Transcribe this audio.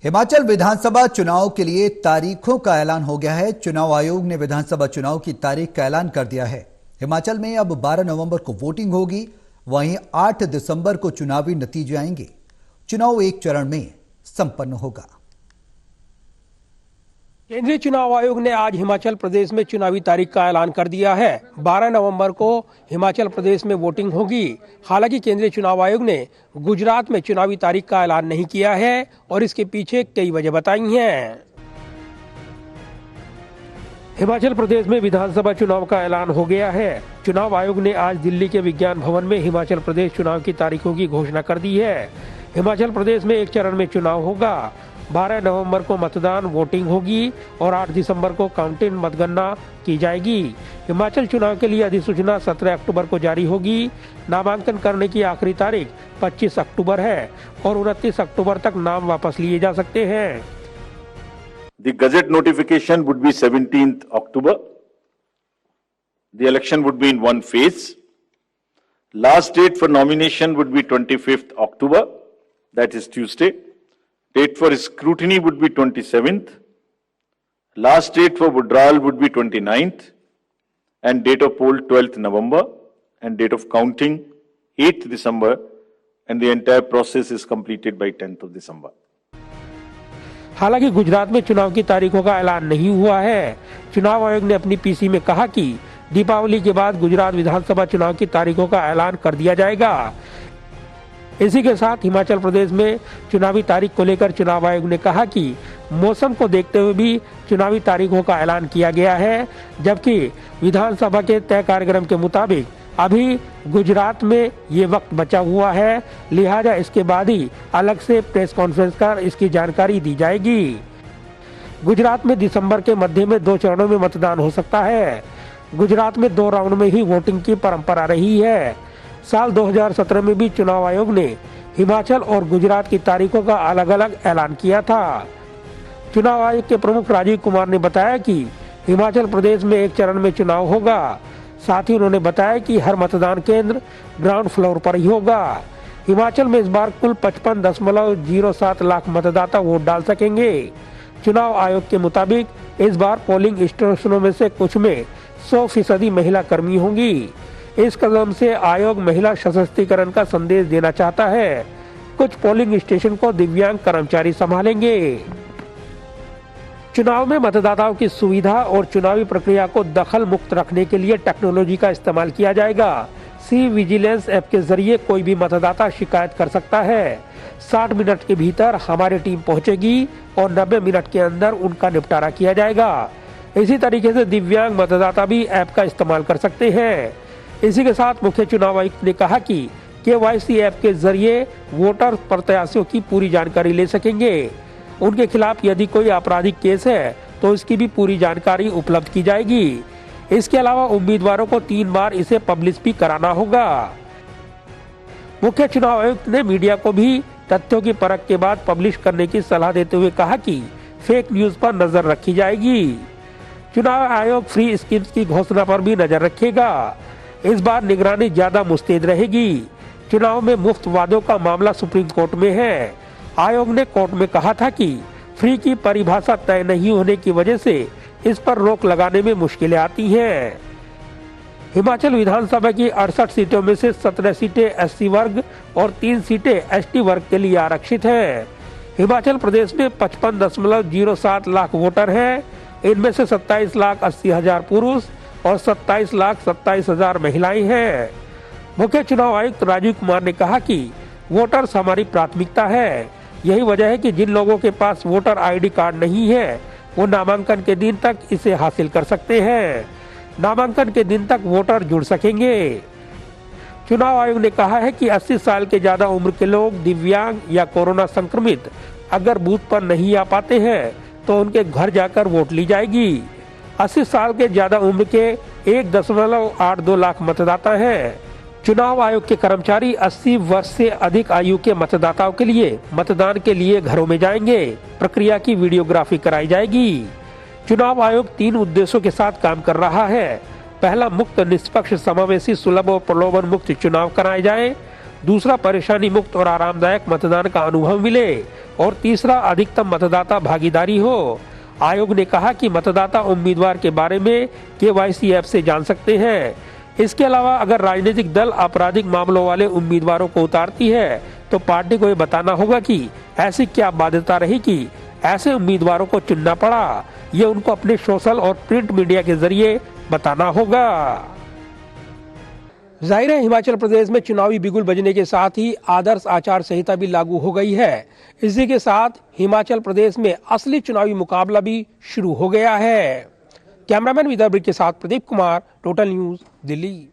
हिमाचल विधानसभा चुनाव के लिए तारीखों का ऐलान हो गया है। चुनाव आयोग ने विधानसभा चुनाव की तारीख का ऐलान कर दिया है। हिमाचल में अब 12 नवंबर को वोटिंग होगी, वहीं 8 दिसंबर को चुनावी नतीजे आएंगे। चुनाव एक चरण में संपन्न होगा। केंद्रीय चुनाव आयोग ने आज हिमाचल प्रदेश में चुनावी तारीख का ऐलान कर दिया है। 12 नवंबर को हिमाचल प्रदेश में वोटिंग होगी। हालांकि केंद्रीय चुनाव आयोग ने गुजरात में चुनावी तारीख का ऐलान नहीं किया है और इसके पीछे कई वजह बताई हैं। हिमाचल प्रदेश में विधानसभा चुनाव का ऐलान हो गया है। चुनाव आयोग ने आज दिल्ली के विज्ञान भवन में हिमाचल प्रदेश चुनाव की तारीखों की घोषणा कर दी है। हिमाचल प्रदेश में एक चरण में चुनाव होगा। 12 नवंबर को मतदान वोटिंग होगी और 8 दिसंबर को काउंटिंग मतगणना की जाएगी। हिमाचल चुनाव के लिए अधिसूचना 17 अक्टूबर को जारी होगी। नामांकन करने की आखिरी तारीख 25 अक्टूबर है और 29 अक्टूबर तक नाम वापस लिए जा सकते हैं। The Gazette notification would be 17th October. The election would be in one phase. Last date for nomination would be 25th October, that is Tuesday. Date for scrutiny would be 27th. Last date for withdrawal would be 29th. And date of poll 12th November. And date of counting 8th December. And the entire process is completed by 10th of December. हालांकि गुजरात में चुनाव की तारीखों का ऐलान नहीं हुआ है। चुनाव आयोग ने अपनी पीसी में कहा कि दीपावली के बाद गुजरात विधानसभा चुनाव की तारीखों का ऐलान कर दिया जाएगा। इसी के साथ हिमाचल प्रदेश में चुनावी तारीख को लेकर चुनाव आयोग ने कहा कि मौसम को देखते हुए भी चुनावी तारीखों का ऐलान किया गया है, जबकि विधानसभा के तय कार्यक्रम के मुताबिक अभी गुजरात में ये वक्त बचा हुआ है, लिहाजा इसके बाद ही अलग से प्रेस कॉन्फ्रेंस कर इसकी जानकारी दी जाएगी। गुजरात में दिसंबर के मध्य में 2 चरणों में मतदान हो सकता है। गुजरात में 2 राउंड में ही वोटिंग की परंपरा रही है। साल 2017 में भी चुनाव आयोग ने हिमाचल और गुजरात की तारीखों का अलग अलग ऐलान किया था। चुनाव आयोग के प्रमुख राजीव कुमार ने बताया कि हिमाचल प्रदेश में एक चरण में चुनाव होगा। साथ ही उन्होंने बताया कि हर मतदान केंद्र ग्राउंड फ्लोर पर ही होगा। हिमाचल में इस बार कुल 55.07 लाख मतदाता वोट डाल सकेंगे। चुनाव आयोग के मुताबिक इस बार पोलिंग स्टेशनों में से कुछ में 100% महिला कर्मी होंगी। इस कदम से आयोग महिला सशक्तिकरण का संदेश देना चाहता है। कुछ पोलिंग स्टेशन को दिव्यांग कर्मचारी संभालेंगे। चुनाव में मतदाताओं की सुविधा और चुनावी प्रक्रिया को दखल मुक्त रखने के लिए टेक्नोलॉजी का इस्तेमाल किया जाएगा। सी विजिलेंस ऐप के जरिए कोई भी मतदाता शिकायत कर सकता है। 60 मिनट के भीतर हमारी टीम पहुंचेगी और 90 मिनट के अंदर उनका निपटारा किया जाएगा। इसी तरीके से दिव्यांग मतदाता भी ऐप का इस्तेमाल कर सकते हैं। इसी के साथ मुख्य चुनाव आयुक्त ने कहा कि KYC ऐप के जरिए वोटर प्रत्याशियों की पूरी जानकारी ले सकेंगे। उनके खिलाफ यदि कोई आपराधिक केस है तो इसकी भी पूरी जानकारी उपलब्ध की जाएगी। इसके अलावा उम्मीदवारों को 3 बार इसे पब्लिश भी कराना होगा। मुख्य चुनाव आयुक्त ने मीडिया को भी तथ्यों की परख के बाद पब्लिश करने की सलाह देते हुए कहा कि फेक न्यूज पर नजर रखी जाएगी। चुनाव आयोग फ्री स्कीम्स की घोषणा पर भी नजर रखेगा। इस बार निगरानी ज्यादा मुस्तैद रहेगी। चुनाव में मुफ्त वादों का मामला सुप्रीम कोर्ट में है। आयोग ने कोर्ट में कहा था कि फ्री की परिभाषा तय नहीं होने की वजह से इस पर रोक लगाने में मुश्किलें आती हैं। हिमाचल विधानसभा की 68 सीटों में से 17 सीटें SC वर्ग और 3 सीटें ST वर्ग के लिए आरक्षित हैं। हिमाचल प्रदेश में 55.07 लाख वोटर हैं। इनमें से 27,80,000 पुरुष और 27,27,000 महिलाएं हैं। मुख्य चुनाव आयुक्त राजीव कुमार ने कहा कि वोटर्स हमारी प्राथमिकता है। यही वजह है कि जिन लोगों के पास वोटर ID कार्ड नहीं है वो नामांकन के दिन तक इसे हासिल कर सकते हैं। नामांकन के दिन तक वोटर जुड़ सकेंगे। चुनाव आयोग ने कहा है कि 80 साल के ज्यादा उम्र के लोग, दिव्यांग या कोरोना संक्रमित अगर बूथ पर नहीं आ पाते हैं तो उनके घर जाकर वोट ली जाएगी। 80 साल के ज्यादा उम्र के 1.82 लाख मतदाता हैं। चुनाव आयोग के कर्मचारी 80 वर्ष से अधिक आयु के मतदाताओं के लिए मतदान के लिए घरों में जाएंगे। प्रक्रिया की वीडियोग्राफी कराई जाएगी। चुनाव आयोग 3 उद्देश्यों के साथ काम कर रहा है। पहला, मुक्त, निष्पक्ष, समावेशी, सुलभ और प्रलोभन मुक्त चुनाव कराए जाए। दूसरा परेशानी मुक्त और आरामदायक मतदान का अनुभव मिले और तीसरा अधिकतम मतदाता भागीदारी हो। आयोग ने कहा कि मतदाता उम्मीदवार के बारे में KYC ऐप से जान सकते हैं। इसके अलावा अगर राजनीतिक दल आपराधिक मामलों वाले उम्मीदवारों को उतारती है तो पार्टी को ये बताना होगा कि ऐसी क्या बाध्यता रही कि ऐसे उम्मीदवारों को चुनना पड़ा। ये उनको अपने सोशल और प्रिंट मीडिया के जरिए बताना होगा। जाहिर है हिमाचल प्रदेश में चुनावी बिगुल बजने के साथ ही आदर्श आचार संहिता भी लागू हो गई है। इसी के साथ हिमाचल प्रदेश में असली चुनावी मुकाबला भी शुरू हो गया है। कैमरामैन विदा ब्रिक के साथ प्रदीप कुमार, टोटल न्यूज, दिल्ली।